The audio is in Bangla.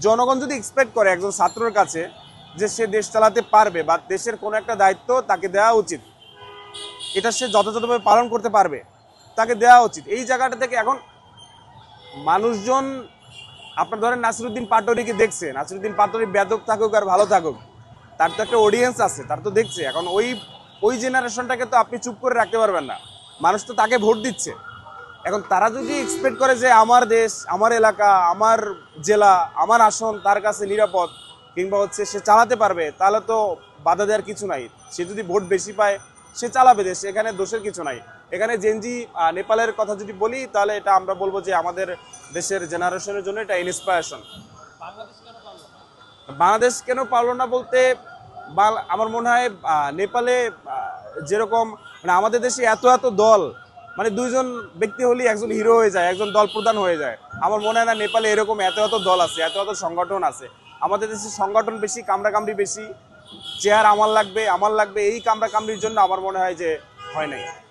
জনগণ যদি এক্সপেক্ট করে একজন ছাত্রের কাছে যে সে দেশ চালাতে পারবে বা দেশের কোনো একটা দায়িত্ব তাকে দেওয়া উচিত, এটা সে যথাযথভাবে পালন করতে পারবে, তাকে দেওয়া উচিত। এই জায়গাটা থেকে এখন মানুষজন, আপনার ধরেন নাসিরুদ্দিন পাটোয়ারিকে দেখছে, নাসিরুদ্দিন পাটোয়ারি বেদক থাকুক আর ভালো থাকুক, তার তো একটা অডিয়েন্স আছে, তার তো দেখছে। এখন ওই ওই জেনারেশনটাকে তো আপনি চুপ করে রাখতে পারবেন না, মানুষ তো তাকে ভোট দিচ্ছে। এখন তারা যদি এক্সপেক্ট করে যে আমার দেশ, আমার এলাকা, আমার জেলা, আমার আসন তার কাছে নিরাপদ, কিংবা হচ্ছে সে চালাতে পারবে, তাহলে তো বাধা দেওয়ার কিছু নাই। সে যদি ভোট বেশি পায় সে চালাবে দেশ, এখানে দোষের কিছু নাই। এখানে জেনজি নেপালের কথা যদি বলি তাহলে এটা আমরা বলবো যে আমাদের দেশের জেনারেশনের জন্য এটা ইন্সপায়ারেশন। বাংলাদেশ কেন পারলো না বলতে, আমার মনে হয় নেপালে যেরকম, মানে আমাদের দেশে এত এত দল, মানে দুইজন ব্যক্তি হলেই একজন হিরো হয়ে যায়, একজন দল প্রধান হয়ে যায়। আমার মনে হয় না নেপালে এরকম এত এত দল আছে, এত এত সংগঠন আছে। আমাদের দেশে সংগঠন বেশি, কামড়াকামড়ি বেশি, চেয়ার আমার লাগবে আমার লাগবে, এই কামড়াকামড়ির জন্য আমার মনে হয় যে হয় নাই।